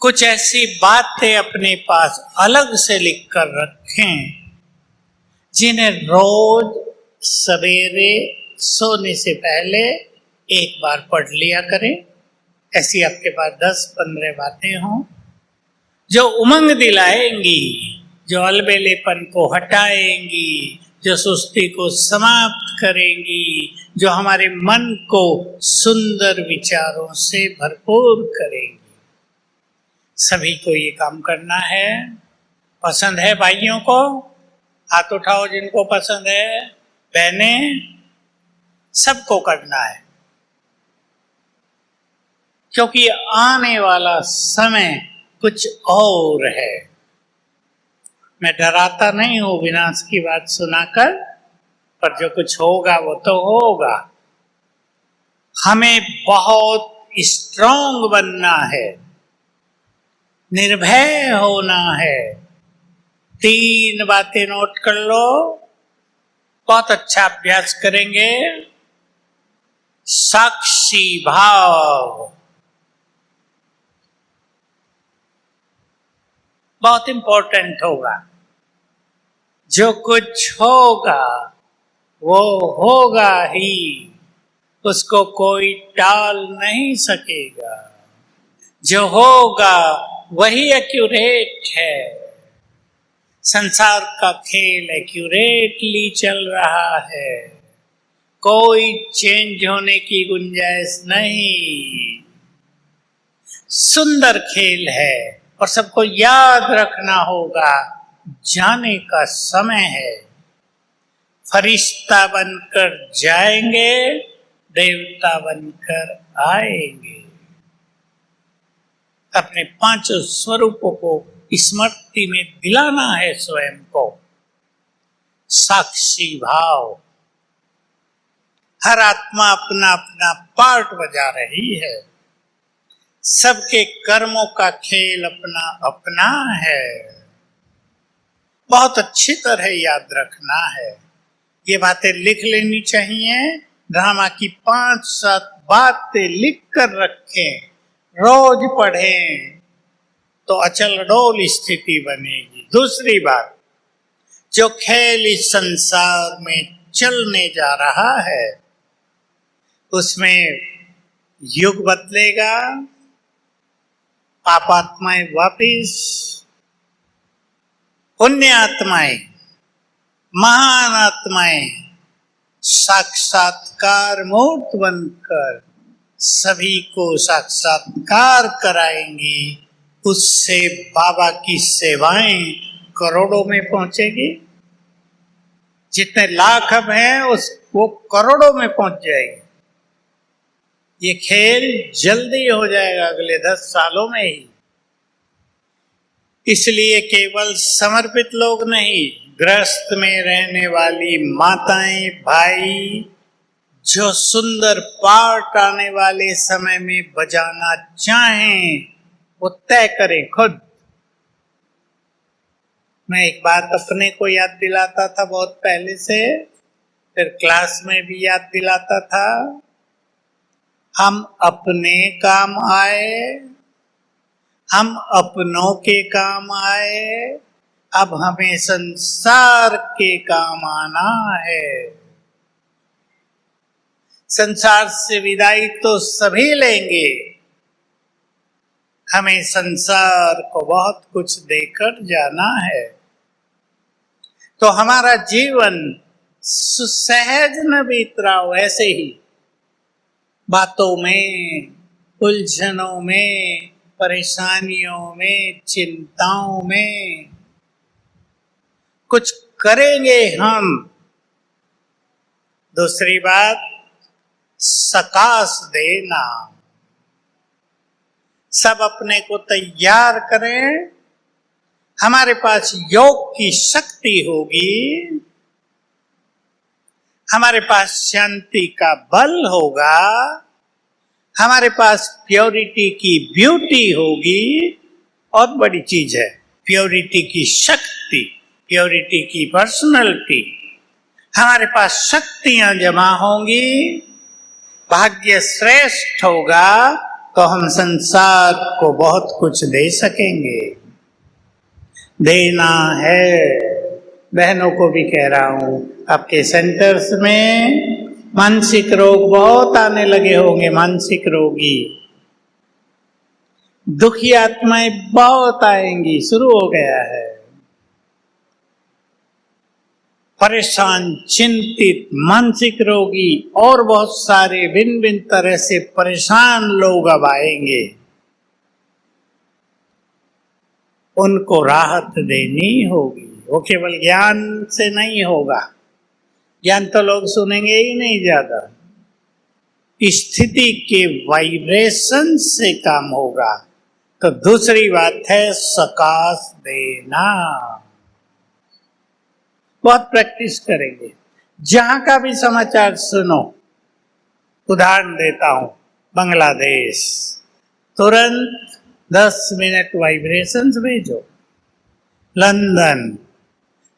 कुछ ऐसी बातें अपने पास अलग से लिख कर रखें जिन्हें रोज सवेरे सोने से पहले एक बार पढ़ लिया करें। ऐसी आपके पास 10-15 बातें हों जो उमंग दिलाएंगी, जो अलबेलेपन को हटाएंगी, जो सुस्ती को समाप्त करेंगी, जो हमारे मन को सुंदर विचारों से भरपूर करेंगी। सभी को ये काम करना है। पसंद है भाइयों को? हाथ उठाओ जिनको पसंद है। बहनें, सबको करना है, क्योंकि आने वाला समय कुछ और है। मैं डराता नहीं हूं विनाश की बात सुनाकर, पर जो कुछ होगा वो तो होगा। हमें बहुत स्ट्रांग बनना है, निर्भय होना है। 3 बातें नोट कर लो, बहुत अच्छा अभ्यास करेंगे। साक्षी भाव बहुत इंपॉर्टेंट होगा। जो कुछ होगा वो होगा ही, उसको कोई टाल नहीं सकेगा। जो होगा वही एक्यूरेट है। संसार का खेल एक्यूरेटली चल रहा है, कोई चेंज होने की गुंजाइश नहीं। सुंदर खेल है और सबको याद रखना होगा, जाने का समय है। फरिश्ता बनकर जाएंगे, देवता बनकर आएंगे। अपने 5 स्वरूपों को स्मृति में दिलाना है स्वयं को। साक्षी भाव। हर आत्मा अपना अपना पार्ट बजा रही है। सबके कर्मों का खेल अपना अपना है। बहुत अच्छी तरह याद रखना है। ये बातें लिख लेनी चाहिए। ड्रामा की 5-7 बातें लिख कर रखें, रोज पढ़ें तो अचल डोल स्थिति बनेगी। दूसरी बात, जो खेल इस संसार में चलने जा रहा है उसमें युग बदलेगा, पापात्माएं वापिस, पुण्य आत्माएं, महान आत्माएं साक्षात्कार मूर्त बनकर सभी को साक्षात्कार कराएंगी। उससे बाबा की सेवाएं करोड़ों में पहुंचेगी। जितने लाख अब हैं वो करोड़ों में पहुंच जाएगी। ये खेल जल्दी हो जाएगा, अगले 10 सालों में ही। इसलिए केवल समर्पित लोग नहीं, गृहस्थ में रहने वाली माताएं, भाई जो सुंदर पार्ट आने वाले समय में बजाना चाहें वो तय करें खुद। मैं एक बात अपने को याद दिलाता था बहुत पहले से, फिर क्लास में भी याद दिलाता था। हम अपने काम आए, हम अपनों के काम आए, अब हमें संसार के काम आना है। संसार से विदाई तो सभी लेंगे, हमें संसार को बहुत कुछ देकर जाना है। तो हमारा जीवन सहज न बीत रहा हो, ऐसे ही बातों में, उलझनों में, परेशानियों में, चिंताओं में। कुछ करेंगे हम। दूसरी बात, सकाश देना। सब अपने को तैयार करें। हमारे पास योग की शक्ति होगी, हमारे पास शांति का बल होगा, हमारे पास प्योरिटी की ब्यूटी होगी। बहुत बड़ी चीज है प्योरिटी की शक्ति, प्योरिटी की पर्सनैलिटी। हमारे पास शक्तियां जमा होंगी, भाग्य श्रेष्ठ होगा तो हम संसार को बहुत कुछ दे सकेंगे। देना है। बहनों को भी कह रहा हूं, आपके सेंटर्स में मानसिक रोग बहुत आने लगे होंगे, मानसिक रोगी, दुखी आत्माएं बहुत आएंगी, शुरू हो गया है। परेशान, चिंतित, मानसिक रोगी और बहुत सारे भिन्न भिन्न तरह से परेशान लोग अब आएंगे। उनको राहत देनी होगी। वो केवल ज्ञान से नहीं होगा, ज्ञान तो लोग सुनेंगे ही नहीं ज्यादा। स्थिति के वाइब्रेशन से काम होगा। तो दूसरी बात है सकाश देना। बहुत प्रैक्टिस करेंगे। जहां का भी समाचार सुनो, उदाहरण देता हूं, बांग्लादेश, तुरंत 10 मिनट वाइब्रेशंस भेजो। लंदन,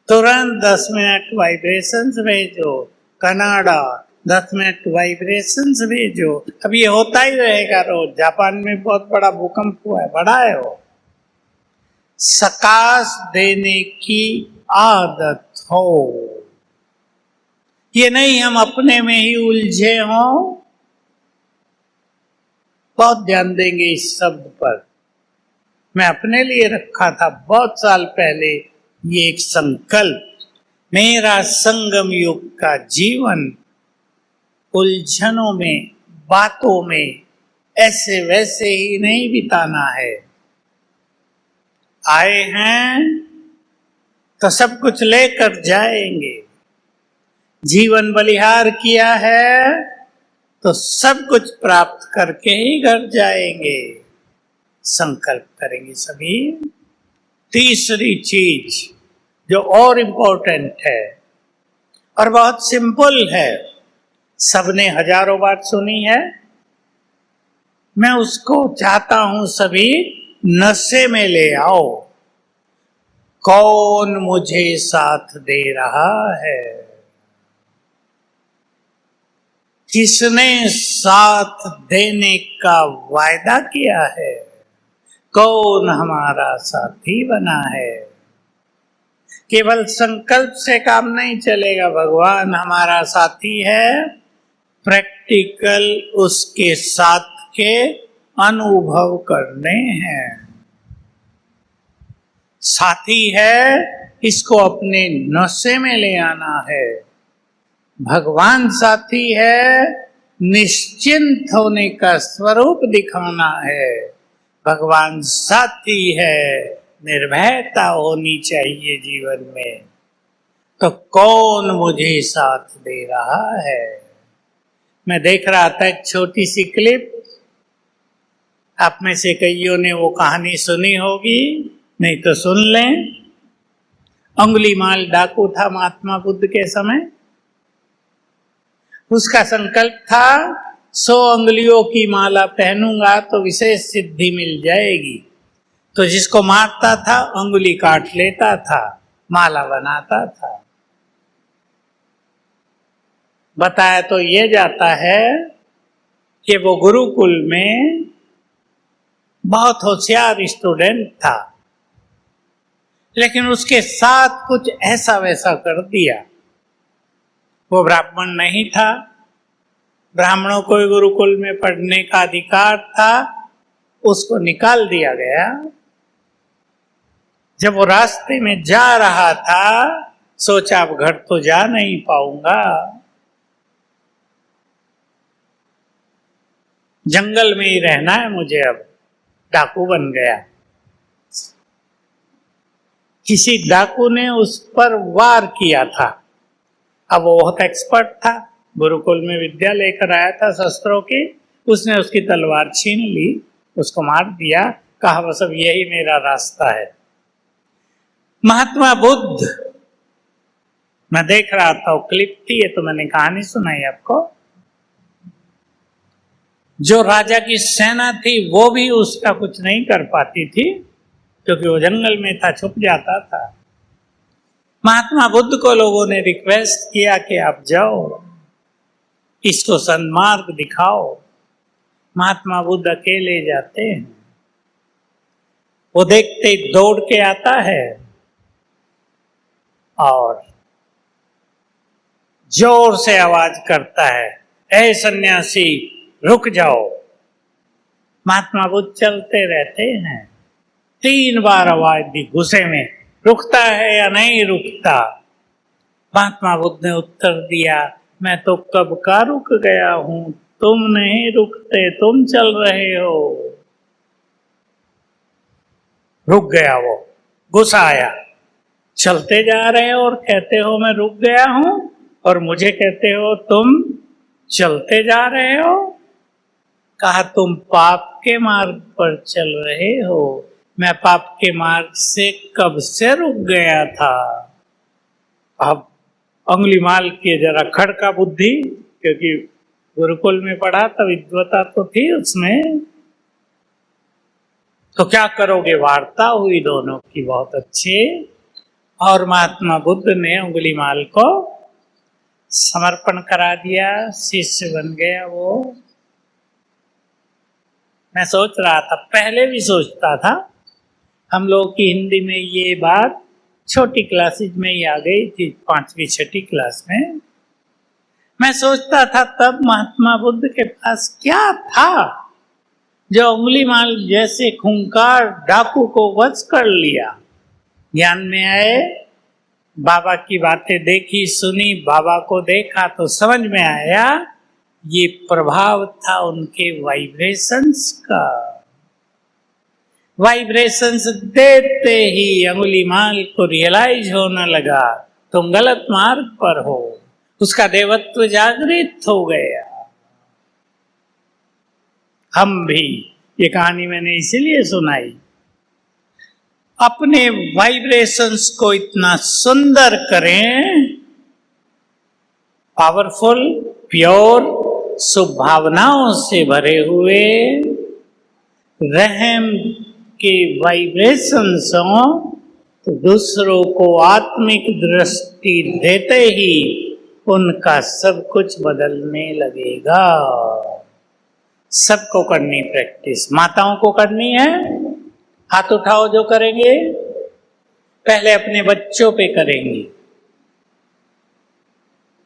तुरंत 10 मिनट वाइब्रेशंस भेजो। कनाडा, 10 मिनट वाइब्रेशंस भेजो। अब ये होता ही रहेगा रोज। जापान में बहुत बड़ा भूकंप हुआ है, बड़ा है वो। सकाश देने की आदत हो। ये नहीं हम अपने में ही उलझे हों। बहुत ध्यान देंगे इस शब्द पर। मैं अपने लिए रखा था बहुत साल पहले ये एक संकल्प। मेरा संगम युग का जीवन उलझनों में, बातों में ऐसे वैसे ही नहीं बिताना है। आए हैं तो सब कुछ लेकर जाएंगे। जीवन बलिहार किया है तो सब कुछ प्राप्त करके ही घर जाएंगे। संकल्प करेंगे सभी। तीसरी चीज जो और इम्पोर्टेंट है और बहुत सिंपल है, सबने हजारों बार सुनी है, मैं उसको चाहता हूं सभी नशे में ले आओ। कौन मुझे साथ दे रहा है? किसने साथ देने का वायदा किया है? कौन हमारा साथी बना है? केवल संकल्प से काम नहीं चलेगा। भगवान हमारा साथी है, प्रैक्टिकल उसके साथ के अनुभव करने हैं। साथी है, इसको अपने नशे में ले आना है। भगवान साथी है, निश्चिंत होने का स्वरूप दिखाना है। भगवान साथी है, निर्भयता होनी चाहिए जीवन में। तो कौन मुझे साथ दे रहा है? मैं देख रहा था एक छोटी सी क्लिप। आप में से कईयों ने वो कहानी सुनी होगी, नहीं तो सुन लें। अंगुलीमाल डाकू था महात्मा बुद्ध के समय। उसका संकल्प था 100 अंगुलियों की माला पहनूंगा तो विशेष सिद्धि मिल जाएगी। तो जिसको मारता था अंगुली काट लेता था, माला बनाता था। बताया तो ये जाता है कि वो गुरुकुल में बहुत होशियार स्टूडेंट था, लेकिन उसके साथ कुछ ऐसा वैसा कर दिया। वो ब्राह्मण नहीं था, ब्राह्मणों को गुरुकुल में पढ़ने का अधिकार था, उसको निकाल दिया गया। जब वो रास्ते में जा रहा था, सोचा अब घर तो जा नहीं पाऊंगा, जंगल में ही रहना है मुझे। अब डाकू बन गया। किसी डाकू ने उस पर वार किया था। अब वो बहुत एक्सपर्ट था, गुरुकुल में विद्या लेकर आया था शस्त्रों की। उसने उसकी तलवार छीन ली, उसको मार दिया, कहा बस अब यही मेरा रास्ता है। महात्मा बुद्ध, मैं देख रहा था, वो क्लिप थी, तो मैंने कहानी सुनाई आपको। जो राजा की सेना थी वो भी उसका कुछ नहीं कर पाती थी, क्योंकि वो जंगल में था, छुप जाता था। महात्मा बुद्ध को लोगों ने रिक्वेस्ट किया कि आप जाओ, इसको सन्मार्ग दिखाओ। महात्मा बुद्ध अकेले जाते हैं, वो देखते ही दौड़ के आता है और जोर से आवाज करता है, ऐ सन्यासी रुक जाओ। महात्मा बुद्ध चलते रहते हैं, 3 बार आवाज दी गुस्से में, रुकता है या नहीं रुकता। महात्मा बुद्ध ने उत्तर दिया, मैं तो कब का रुक गया हूं, तुम नहीं रुकते, तुम चल रहे हो। रुक गया वो, गुस्सा आया। चलते जा रहे हो और कहते हो मैं रुक गया हूं, और मुझे कहते हो तुम चलते जा रहे हो। कहा तुम पाप के मार्ग पर चल रहे हो, मैं पाप के मार्ग से कब से रुक गया था। अब अंगुलीमाल की जरा खड़का बुद्धि, क्योंकि गुरुकुल में पढ़ा तो विद्वता तो थी उसमें, तो क्या करोगे। वार्ता हुई दोनों की बहुत अच्छी, और महात्मा बुद्ध ने अंगुलीमाल को समर्पण करा दिया, शिष्य बन गया वो। मैं सोच रहा था, पहले भी सोचता था, हम लोग की हिंदी में ये बात छोटी क्लासेज में ही आ गई थी, 5वीं 6ठी क्लास में। मैं सोचता था तब महात्मा बुद्ध के पास क्या था जो अंगुलीमाल जैसे खूंखार डाकू को वश कर लिया। ज्ञान में आए, बाबा की बातें देखी सुनी, बाबा को देखा तो समझ में आया ये प्रभाव था उनके वाइब्रेशंस का। वाइब्रेशंस देते ही अंगुलीमाल को रियलाइज होने लगा तुम गलत मार्ग पर हो, उसका देवत्व जागृत हो गया। हम भी, ये कहानी मैंने इसीलिए सुनाई, अपने वाइब्रेशंस को इतना सुंदर करें, पावरफुल, प्योर, शुभ भावनाओं से भरे हुए, रहम के वाइब्रेशंस हों, तो दूसरों को आत्मिक दृष्टि देते ही उनका सब कुछ बदलने लगेगा। सबको करनी प्रैक्टिस, माताओं को करनी है। हाथ उठाओ जो करेंगे, पहले अपने बच्चों पे करेंगे।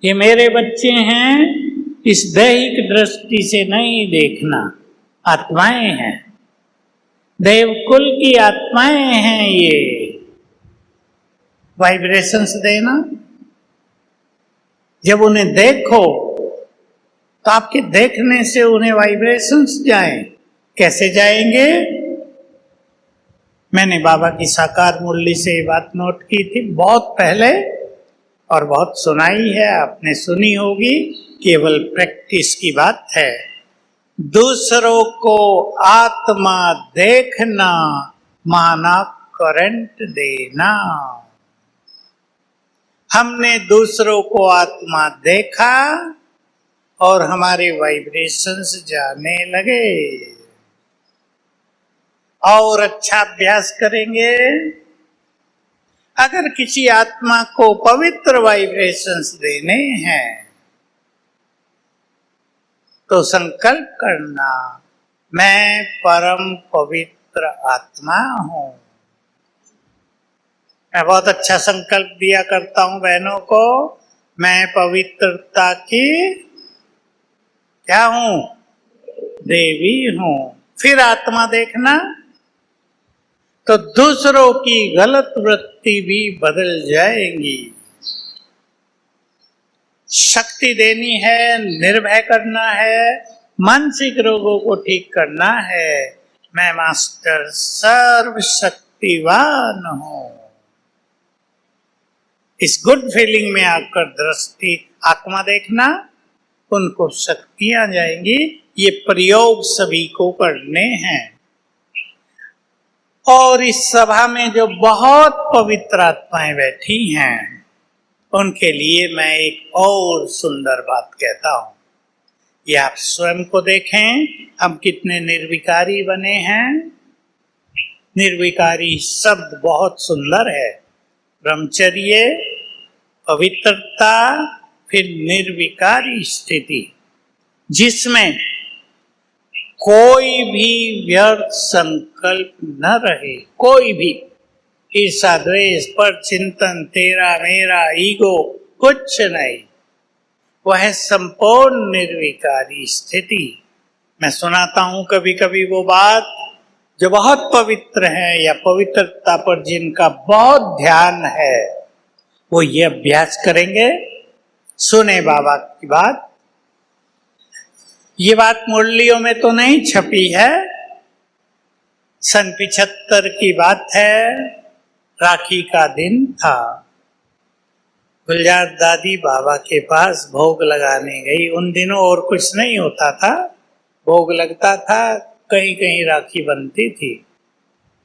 ये मेरे बच्चे हैं, इस दैहिक दृष्टि से नहीं देखना, आत्माएं हैं, देवकुल की आत्माएं हैं। ये वाइब्रेशंस देना, जब उन्हें देखो तो आपके देखने से उन्हें वाइब्रेशंस जाएं। कैसे जाएंगे? मैंने बाबा की साकार मुरली से ये बात नोट की थी बहुत पहले, और बहुत सुनाई है, आपने सुनी होगी, केवल प्रैक्टिस की बात है। दूसरों को आत्मा देखना माना करंट देना। हमने दूसरों को आत्मा देखा और हमारे वाइब्रेशंस जाने लगे। और अच्छा अभ्यास करेंगे, अगर किसी आत्मा को पवित्र वाइब्रेशंस देने हैं तो संकल्प करना, मैं परम पवित्र आत्मा हूं। मैं बहुत अच्छा संकल्प दिया करता हूं बहनों को, मैं पवित्रता की क्या हूं? देवी हूं। फिर आत्मा देखना तो दूसरों की गलत वृत्ति भी बदल जाएंगी। शक्ति देनी है, निर्भय करना है, मानसिक रोगों को ठीक करना है। मैं मास्टर सर्वशक्तिवान हूं। इस गुड फीलिंग में आकर दृष्टि आत्मा देखना, उनको शक्तियां जाएंगी। ये प्रयोग सभी को करने हैं। और इस सभा में जो बहुत पवित्र आत्माएं बैठी हैं, उनके लिए मैं एक और सुंदर बात कहता हूं। ये आप स्वयं को देखें, हम कितने निर्विकारी बने हैं। निर्विकारी शब्द बहुत सुंदर है। ब्रह्मचर्य, पवित्रता, फिर निर्विकारी स्थिति, जिसमें कोई भी व्यर्थ संकल्प न रहे, कोई भी ईर्षा द्वेष पर चिंतन, तेरा मेरा ईगो कुछ नहीं। वह संपूर्ण निर्विकारी स्थिति। मैं सुनाता हूं कभी कभी वो बात जो बहुत पवित्र है, या पवित्रता पर जिनका बहुत ध्यान है, वो ये अभ्यास करेंगे। सुने बाबा की बात। ये बात मुरलियों में तो नहीं छपी है, सन 75 की बात है। राखी का दिन था। गुलजार दादी बाबा के पास भोग लगाने गई। उन दिनों और कुछ नहीं होता था, भोग लगता था, कहीं कहीं राखी बनती थी,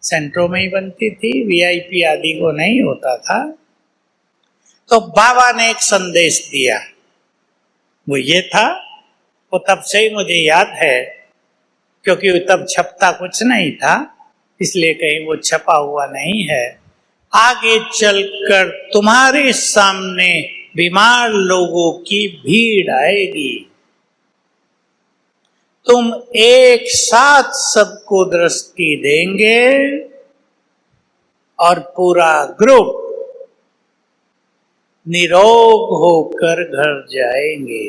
सेंटरों में ही बनती थी, वीआईपी आदि को नहीं होता था। तो बाबा ने एक संदेश दिया, वो ये था, वो तब से ही मुझे याद है, क्योंकि तब छपता कुछ नहीं था, इसलिए कहीं वो छपा हुआ नहीं है। आगे चलकर तुम्हारे सामने बीमार लोगों की भीड़ आएगी, तुम एक साथ सबको दृष्टि देंगे और पूरा ग्रुप निरोग होकर घर जाएंगे।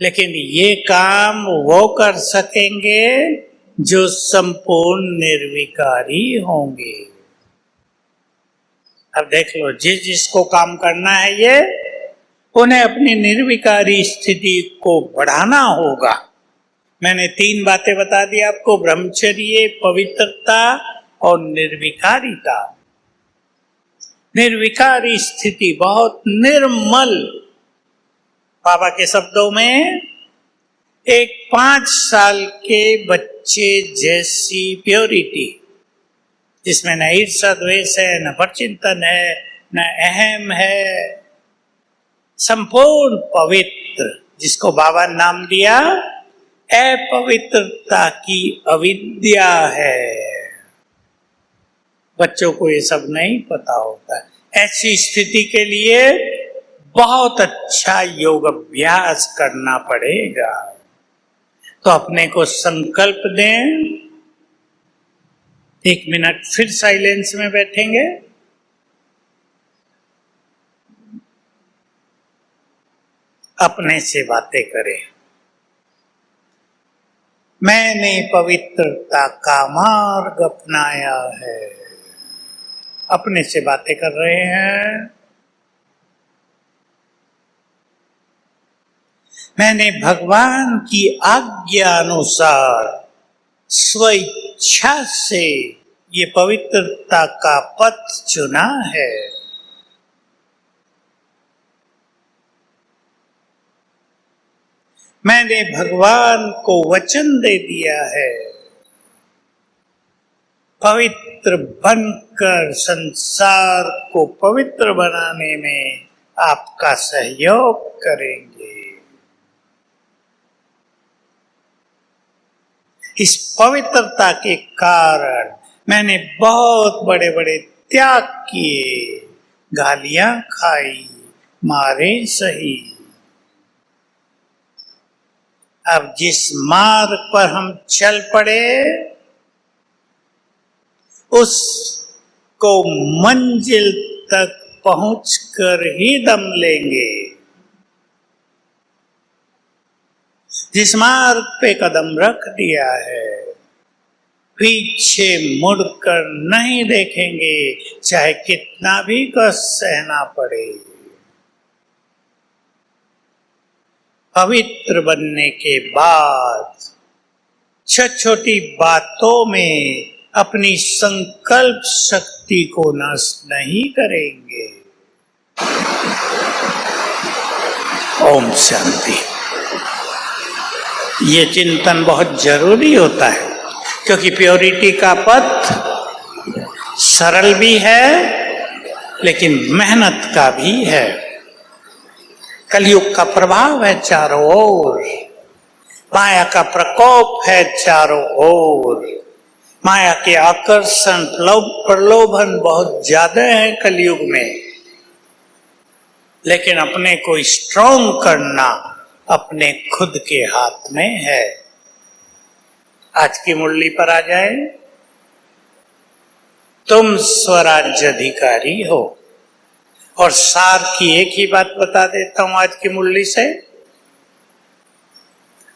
लेकिन ये काम वो कर सकेंगे जो संपूर्ण निर्विकारी होंगे। अब देख लो, जिसको काम करना है ये, उन्हें अपनी निर्विकारी स्थिति को बढ़ाना होगा। मैंने 3 बातें बता दी आपको, ब्रह्मचर्य, पवित्रता और निर्विकारिता। निर्विकारी स्थिति बहुत निर्मल, बाबा के शब्दों में एक 5 साल के बच्चे जैसी प्योरिटी, जिसमें न ईर्षा द्वेष है, न परचिंतन है, न अहम है, संपूर्ण पवित्र, जिसको बाबा ने नाम दिया अपवित्रता की अविद्या है। बच्चों को ये सब नहीं पता होता। ऐसी स्थिति के लिए बहुत अच्छा योग अभ्यास करना पड़ेगा। तो अपने को संकल्प दें। 1 मिनट फिर साइलेंस में बैठेंगे। अपने से बातें करें। मैंने पवित्रता का मार्ग अपनाया है। अपने से बातें कर रहे हैं। मैंने भगवान की आज्ञा अनुसार स्वेच्छा से ये पवित्रता का पथ चुना है। मैंने भगवान को वचन दे दिया है, पवित्र बनकर संसार को पवित्र बनाने में आपका सहयोग करेंगे। इस पवित्रता के कारण मैंने बहुत बड़े बड़े त्याग किए, गालियां खाई, मारे सही। अब जिस मार्ग पर हम चल पड़े, उसको मंजिल तक पहुंचकर ही दम लेंगे। जिस मार्ग पे कदम रख दिया है, पीछे मुड़कर नहीं देखेंगे, चाहे कितना भी कष्ट सहना पड़े। पवित्र बनने के बाद छोटी बातों में अपनी संकल्प शक्ति को नष्ट नहीं करेंगे। ओम शांति। ये चिंतन बहुत जरूरी होता है, क्योंकि प्योरिटी का पथ सरल भी है लेकिन मेहनत का भी है। कलयुग का प्रभाव है चारों ओर, माया का प्रकोप है चारों ओर, माया के आकर्षण प्रलोभन बहुत ज्यादा है कलयुग में। लेकिन अपने को स्ट्रॉन्ग करना अपने खुद के हाथ में है। आज की मुरली पर आ जाए। तुम स्वराज्य अधिकारी हो। और सार की एक ही बात बता देता हूं आज की मुरली से।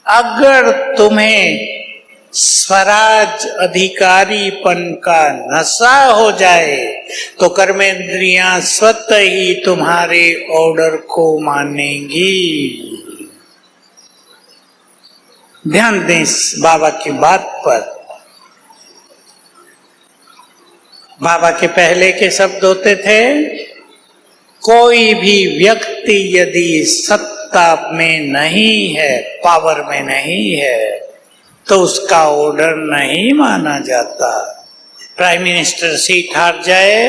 अगर तुम्हें स्वराज अधिकारीपन का नशा हो जाए तो कर्मेंद्रियां स्वतः ही तुम्हारे ऑर्डर को मानेंगी। ध्यान दें इस बाबा की बात पर। बाबा के पहले के शब्द होते थे, कोई भी व्यक्ति यदि सत्ता में नहीं है, पावर में नहीं है, तो उसका ऑर्डर नहीं माना जाता। प्राइम मिनिस्टर सीट हार जाए,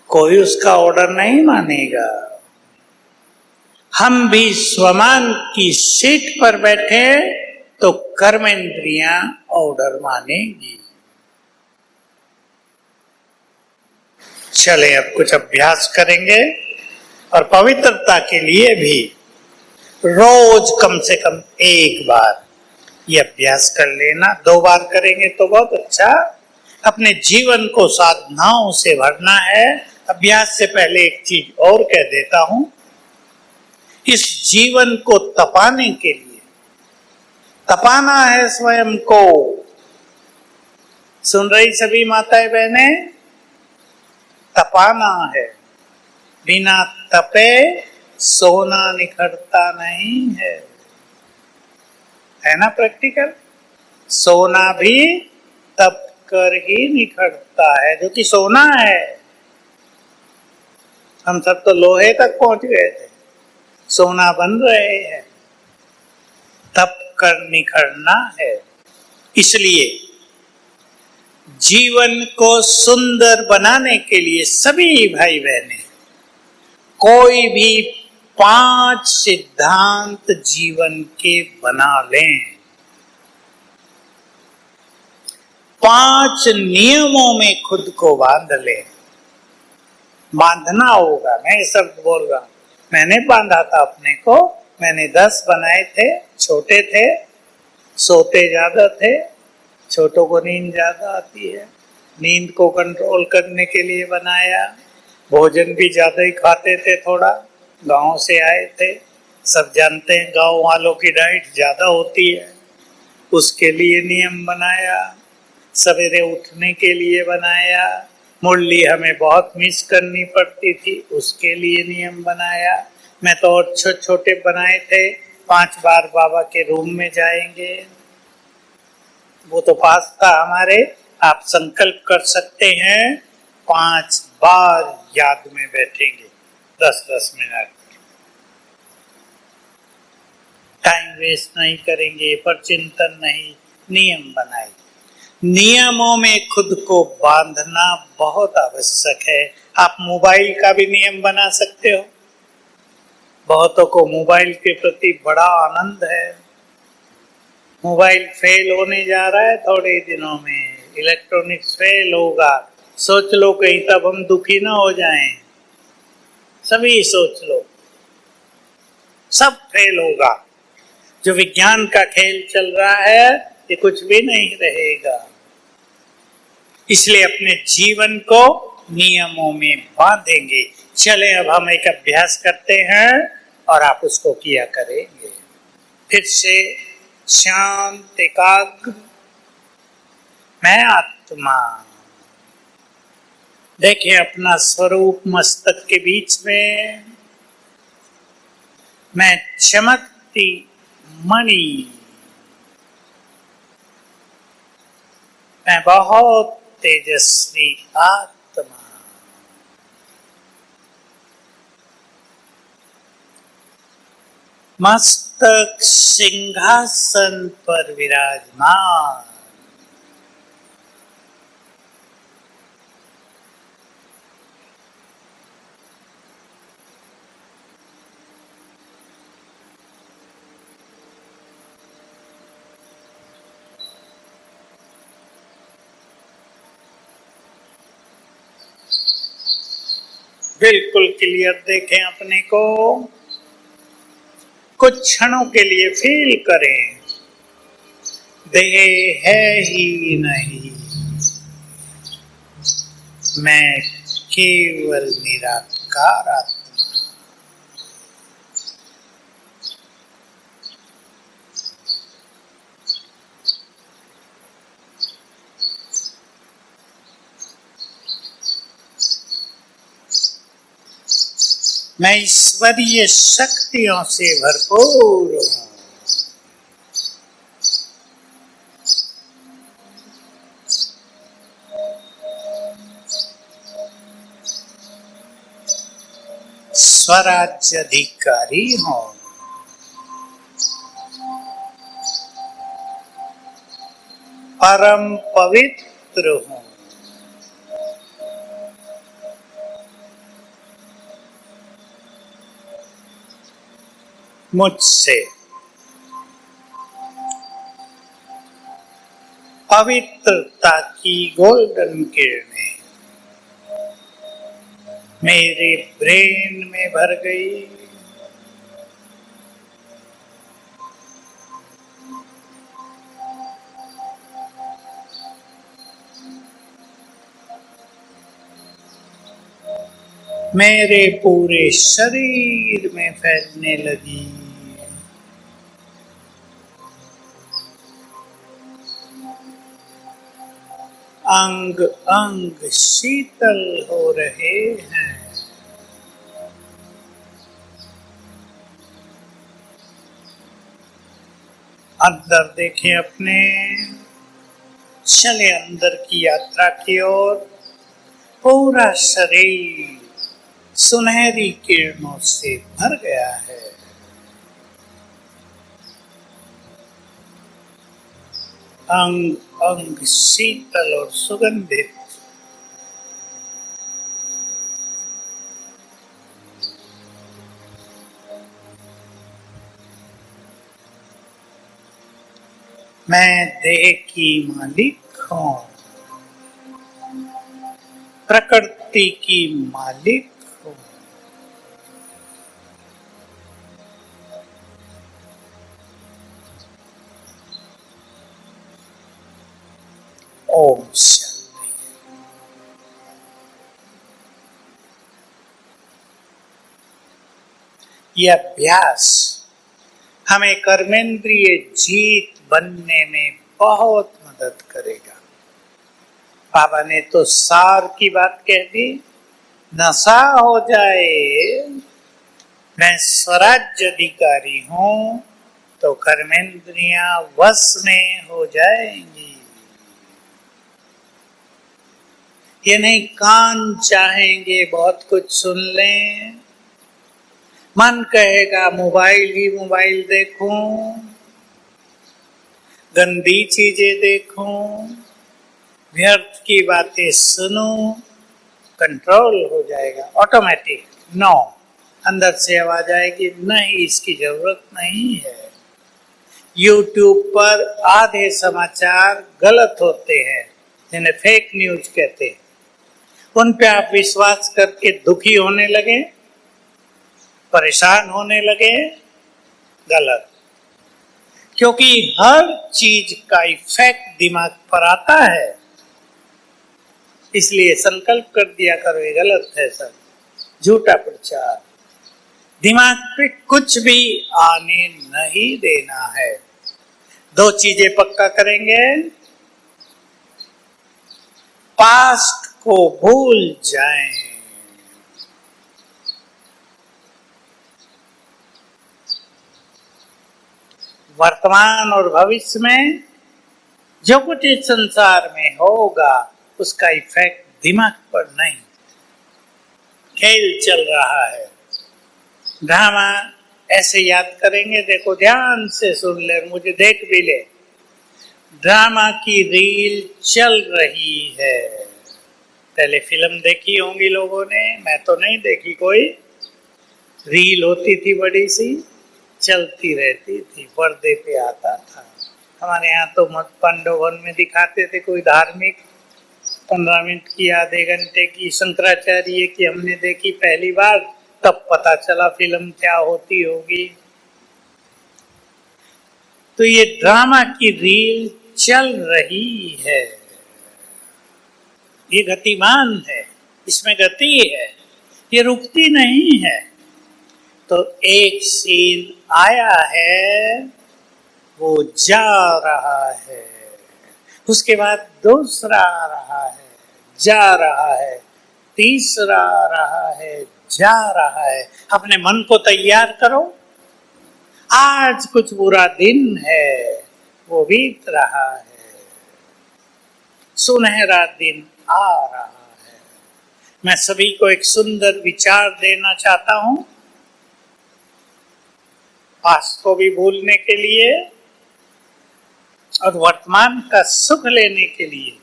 कोई उसका ऑर्डर नहीं मानेगा। हम भी स्वमान की सीट पर बैठे तो कर्मेंद्रियां ऑर्डर मानेगी। चले अब कुछ अभ्यास करेंगे और पवित्रता के लिए भी रोज कम से कम एक बार ये अभ्यास कर लेना। 2 बार करेंगे तो बहुत अच्छा। अपने जीवन को साधनाओं से भरना है। अभ्यास से पहले एक चीज और कह देता हूं, इस जीवन को तपाने के लिए तपाना है स्वयं को। सुन रही सभी माताएं बहनें, तपाना है। बिना तपे सोना निखरता नहीं है ना प्रैक्टिकल। सोना भी तप कर ही निखरता है, जो कि सोना है। हम सब तो लोहे तक पहुंच गए थे, सोना बन रहे हैं। तप कर निखरना है। इसलिए जीवन को सुंदर बनाने के लिए सभी भाई बहनें कोई भी 5 सिद्धांत जीवन के बना लें। 5 नियमों में खुद को बांध लें। बांधना होगा, मैं ये शब्द बोल रहा हूं। मैंने बांधा था अपने को। मैंने 10 बनाए थे। छोटे थे, सोते ज्यादा थे। छोटों को नींद ज्यादा आती है, नींद को कंट्रोल करने के लिए बनाया। भोजन भी ज्यादा ही खाते थे, थोड़ा गांव से आए थे, सब जानते हैं गांव वालों की डाइट ज्यादा होती है, उसके लिए नियम बनाया। सवेरे उठने के लिए बनाया। मुरली हमें बहुत मिस करनी पड़ती थी, उसके लिए नियम बनाया। मैं तो और छोटे बनाए थे, 5 बार बाबा के रूम में जाएंगे। वो तो पास था हमारे। आप संकल्प कर सकते हैं 5 बार याद में बैठेंगे 10-10 मिनट। टाइम वेस्ट नहीं करेंगे, पर चिंतन नहीं, नियम बनाए। नियमों में खुद को बांधना बहुत आवश्यक है। आप मोबाइल का भी नियम बना सकते हो। बहुतों को मोबाइल के प्रति बड़ा आनंद है। मोबाइल फेल होने जा रहा है थोड़े दिनों में, इलेक्ट्रॉनिक्स फेल होगा। सोच लो कहीं तब हम दुखी ना हो जाएं। सभी सोच लो, सब फेल होगा। जो विज्ञान का खेल चल रहा है ये कुछ भी नहीं रहेगा। इसलिए अपने जीवन को नियमों में बांधेंगे। चले अब हम एक अभ्यास करते हैं और आप उसको किया करेंगे। फिर से शांत एकाग्र। मैं आत्मा। देखिए अपना स्वरूप मस्तक के बीच में। मैं चमकती मणि। मैं बहुत तेजस्वी आत्मा। मस्तक सिंहासन पर विराजमान। बिल्कुल क्लियर देखें अपने को। कुछ क्षणों के लिए फील करें देह है ही नहीं, मैं केवल निराकार आत्मा। मैं ईश्वरीय शक्तियों से भरपूर हूं। स्वराज्य अधिकारी हूं। परम पवित्र हूं। मुझसे पवित्रता की गोल्डन किरणें मेरे ब्रेन में भर गई। मेरे पूरे शरीर में फैलने लगी। अंग अंग शीतल हो रहे हैं। अंदर देखें अपने, चले अंदर की यात्रा की ओर। पूरा शरीर सुनहरी किरणों से भर गया है। अंग अंग शीतल और सुगंधित। मैं देह की मालिक हूं, प्रकृति की मालिक हूं। ओम शांति। यह अभ्यास हमें कर्मेंद्रिय जीत बनने में बहुत मदद करेगा। बाबा ने तो सार की बात कह दी, नशा हो जाए मैं स्वराज्य अधिकारी हूं तो कर्मेंद्रियां वश में हो जाएंगी। ये नहीं कान चाहेंगे बहुत कुछ सुन लें, मन कहेगा मोबाइल ही मोबाइल देखूं, गंदी चीजें देखूं, व्यर्थ की बातें सुनूं, कंट्रोल हो जाएगा ऑटोमेटिक। नो, अंदर से आवाज आएगी नहीं, इसकी जरूरत नहीं है। यूट्यूब पर आधे समाचार गलत होते हैं जिन्हें फेक न्यूज कहते हैं, उन पे आप विश्वास करके दुखी होने लगे, परेशान होने लगे, गलत। क्योंकि हर चीज का इफेक्ट दिमाग पर आता है, इसलिए संकल्प कर दिया करो ये गलत है, सब झूठा प्रचार। दिमाग पे कुछ भी आने नहीं देना है। दो चीजें पक्का करेंगे, पास्ट को भूल जाएं, वर्तमान और भविष्य में जो कुछ इस संसार में होगा उसका इफेक्ट दिमाग पर नहीं। खेल चल रहा है, ड्रामा ऐसे याद करेंगे, देखो ध्यान से सुन ले, मुझे देख भी ले। ड्रामा की रील चल रही है। पहले फिल्म देखी होंगी लोगों ने, मैं तो नहीं देखी कोई। रील होती थी बड़ी सी, चलती रहती थी, पर्दे पे आता था। हमारे यहाँ तो मत पांडवन में दिखाते थे कोई धार्मिक, 15 मिनट की, आधे घंटे की, शंकराचार्य की हमने देखी पहली बार, तब पता चला फिल्म क्या होती होगी। तो ये ड्रामा की रील चल रही है, ये गतिमान है, इसमें गति है, ये रुकती नहीं है। तो एक सीन आया है, वो जा रहा है, उसके बाद दूसरा आ रहा है, जा रहा है, तीसरा आ रहा है, जा रहा है। अपने मन को तैयार करो, आज कुछ बुरा दिन है, वो बीत रहा है, सुनहरा दिन आ रहा है। मैं सभी को एक सुंदर विचार देना चाहता हूं, पास्ट को भी भूलने के लिए और वर्तमान का सुख लेने के लिए।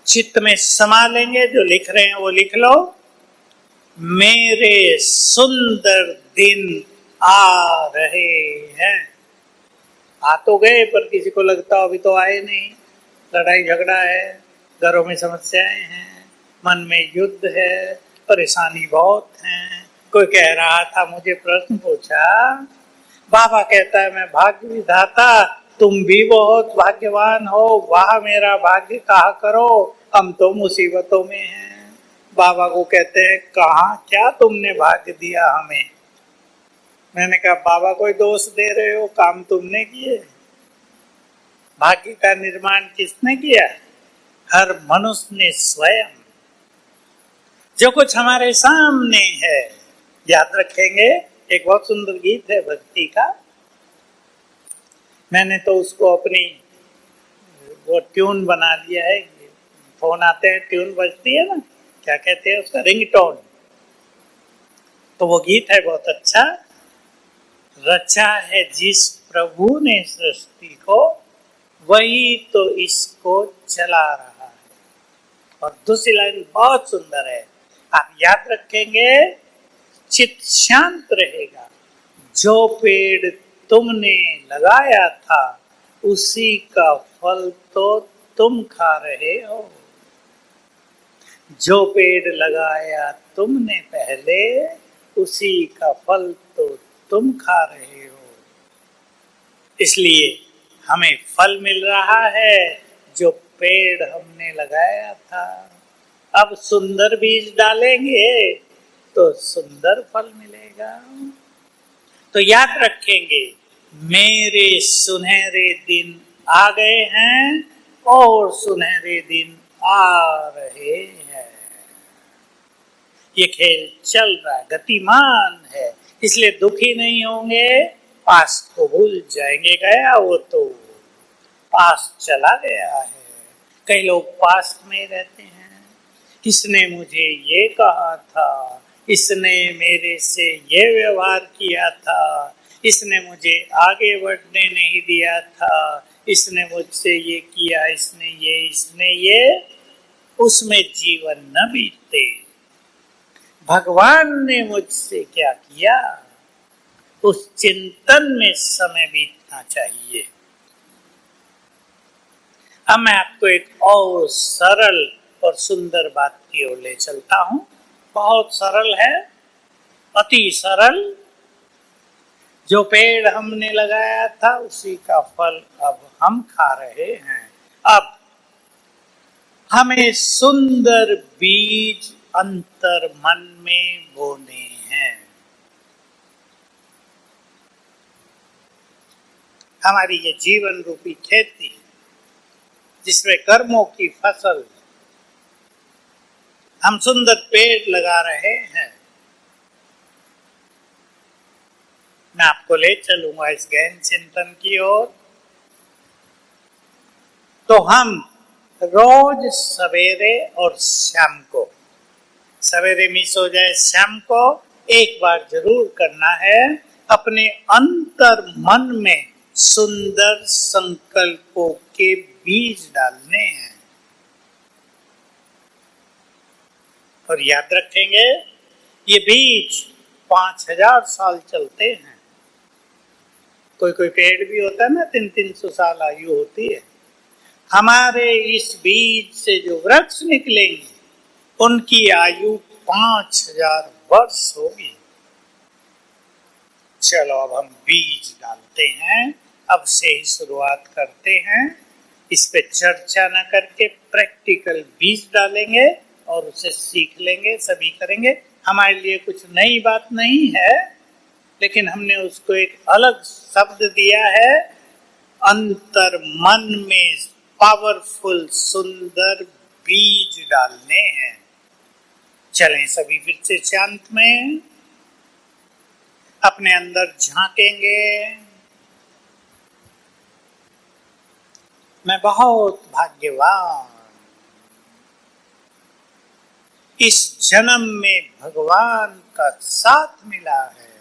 चित्त में समा लेंगे, जो लिख रहे हैं वो लिख लो। मेरे सुंदर दिन आ रहे हैं। आ तो गए, पर किसी को लगता अभी तो आए नहीं। लड़ाई झगड़ा है, घरों में समस्याएं हैं, मन में युद्ध है, परेशानी बहुत है। कोई कह रहा था, मुझे प्रश्न पूछा, बाबा कहता है मैं भाग्य विधाता, तुम भी बहुत भाग्यवान हो, वाह मेरा भाग्य कहा करो, हम तो मुसीबतों में हैं। बाबा को कहते हैं, कहाँ क्या तुमने भाग्य दिया हमें? मैंने कहा, बाबा कोई दोष दे रहे हो, काम तुमने किए। भाग्य का निर्माण किसने किया? हर मनुष्य ने स्वयं। जो कुछ हमारे सामने है, याद रखेंगे। एक बहुत सुंदर गीत है भक्ति का, मैंने तो उसको अपनी वो ट्यून बना लिया है। फोन आते हैं, ट्यून बजती है ना, क्या कहते हैं उसका, रिंगटोन। तो वो गीत है बहुत अच्छा। रचा है जिस प्रभु ने सृष्टि को, वही तो इसको चला रहा है। और दूसरी लाइन बहुत सुंदर है, आप याद रखेंगे। चित्त शांत रहेगा, जो पेड़ तुमने लगाया था, उसी का फल तो तुम खा रहे हो। जो पेड़ लगाया तुमने पहले, उसी का फल तो तुम खा रहे हो। इसलिए हमें फल मिल रहा है, जो पेड़ हमने लगाया था। अब सुंदर बीज डालेंगे तो सुंदर फल मिलेगा। तो याद रखेंगे, मेरे सुनहरे दिन आ गए हैं और सुनहरे दिन आ रहे हैं। ये खेल चल रहा है, गतिमान है, इसलिए दुखी नहीं होंगे, पास्ट को भूल जाएंगे। गया वो तो पास्ट चला गया है। कई लोग पास्ट में रहते हैं, इसने मुझे ये कहा था, इसने मेरे से ये व्यवहार किया था, इसने मुझे आगे बढ़ने नहीं दिया था, इसने मुझसे ये किया, इसने ये, उसमें जीवन न बीते। भगवान ने मुझसे क्या किया, उस चिंतन में समय बीतना चाहिए। अब मैं आपको एक और सरल और सुंदर बात की ओर ले चलता हूं। बहुत सरल है, अति सरल। जो पेड़ हमने लगाया था, उसी का फल अब हम खा रहे हैं। अब हमें सुंदर बीज अंतर मन में बोने हैं। हमारी ये जीवन रूपी खेती, जिसमें कर्मों की फसल, हम सुंदर पेड़ लगा रहे हैं। मैं आपको ले चलूंगा इस गहन चिंतन की ओर। तो हम रोज सवेरे और शाम को, सवेरे मिस हो जाए, शाम को एक बार जरूर करना है, अपने अंतर मन में सुंदर संकल्पों के बीज डालने हैं। और याद रखेंगे, ये बीज 5000 साल चलते हैं। कोई कोई पेड़ भी होता है ना, 300-300 साल आयु होती है। हमारे इस बीज से जो वृक्ष निकलेंगे, उनकी आयु 5000 वर्ष होगी। चलो अब हम बीज डालते हैं, अब से ही शुरुआत करते हैं। इस पे चर्चा न करके प्रैक्टिकल बीज डालेंगे और उसे सीख लेंगे, सभी करेंगे। हमारे लिए कुछ नई बात नहीं है, लेकिन हमने उसको एक अलग शब्द दिया है, अंतर मन में पावरफुल सुंदर बीज डालने हैं। चलें सभी फिर से शांत में अपने अंदर झांकेंगे। मैं बहुत भाग्यवान, इस जन्म में भगवान का साथ मिला है।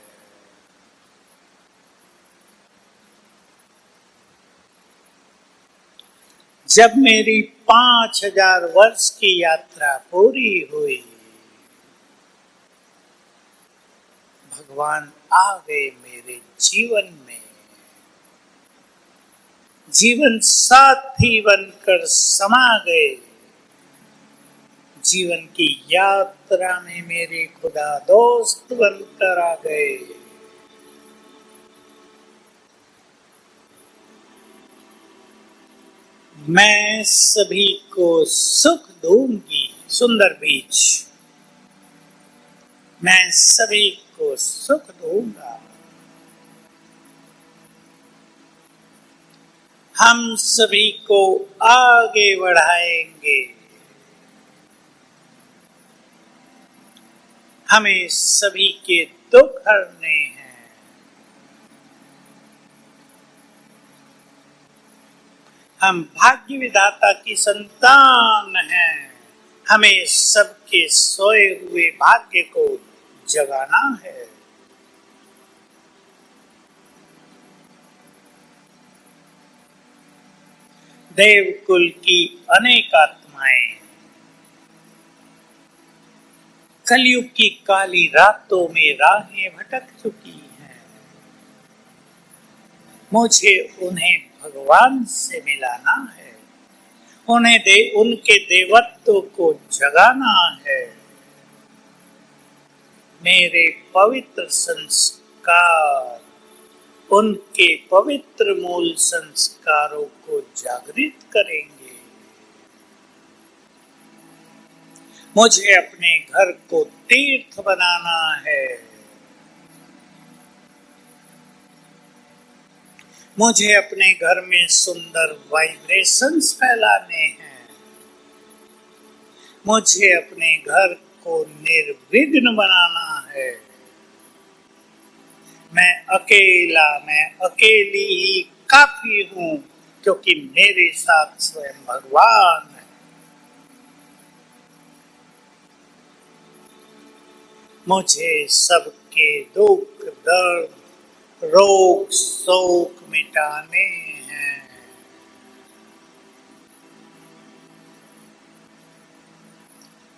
जब मेरी 5000 वर्ष की यात्रा पूरी हुई, भगवान आ गए मेरे जीवन में, जीवन साथी बनकर समा गए। जीवन की यात्रा में मेरे खुदा दोस्त बनकर आ गए। मैं सभी को सुख दूंगी, सुंदर बीज, मैं सभी को सुख दूंगा। हम सभी को आगे बढ़ाएंगे। हमें सभी के दुख हरने हैं। हम भाग्य विधाता की संतान हैं। हमें सबके सोए हुए भाग्य को जगाना है। देवकुल की अनेक आत्माएं कलयुग की काली रातों में राहें भटक चुकी हैं। मुझे उन्हें भगवान से मिलाना है, उनके देवत्व को जगाना है। मेरे पवित्र संस्कार उनके पवित्र मूल संस्कारों को जागृत करेंगे। मुझे अपने घर को तीर्थ बनाना है। मुझे अपने घर में सुंदर वाइब्रेशंस फैलाने हैं। मुझे अपने घर को निर्विघ्न बनाना है। मैं अकेली ही काफी हूं, क्योंकि मेरे साथ स्वयं भगवान है। मुझे सबके दुख दर्द रोग शोक मिटाने हैं।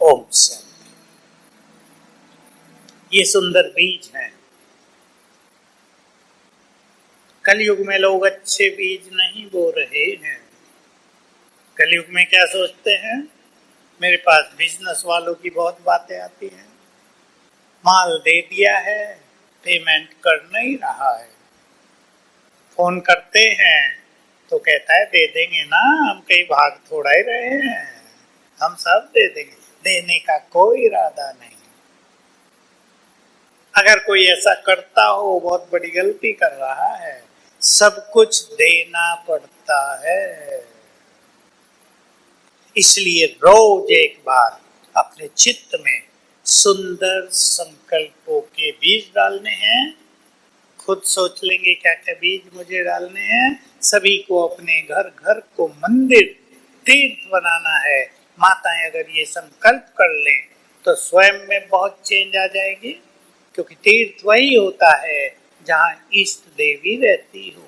ओम शांति। ये सुंदर बीज हैं। कलयुग में लोग अच्छे बीज नहीं बो रहे हैं। कलयुग में क्या सोचते हैं, मेरे पास बिजनेस वालों की बहुत बातें आती हैं। माल दे दिया है, पेमेंट कर नहीं रहा है। फोन करते हैं तो कहता है दे देंगे ना, हम कहीं भाग थोड़ा ही रहे हैं, हम सब दे देंगे। देने का कोई इरादा नहीं। अगर कोई ऐसा करता हो बहुत बड़ी गलती कर रहा है। सब कुछ देना पड़ता है। इसलिए रोज एक बार अपने चित्त में सुंदर संकल्पों के बीज डालने हैं। खुद सोच लेंगे क्या क्या बीज मुझे डालने हैं। सभी को अपने घर घर को मंदिर तीर्थ बनाना है। माताएं अगर ये संकल्प कर लें तो स्वयं में बहुत चेंज आ जाएगी, क्योंकि तीर्थ वही होता है जहाँ इष्ट देवी रहती हो।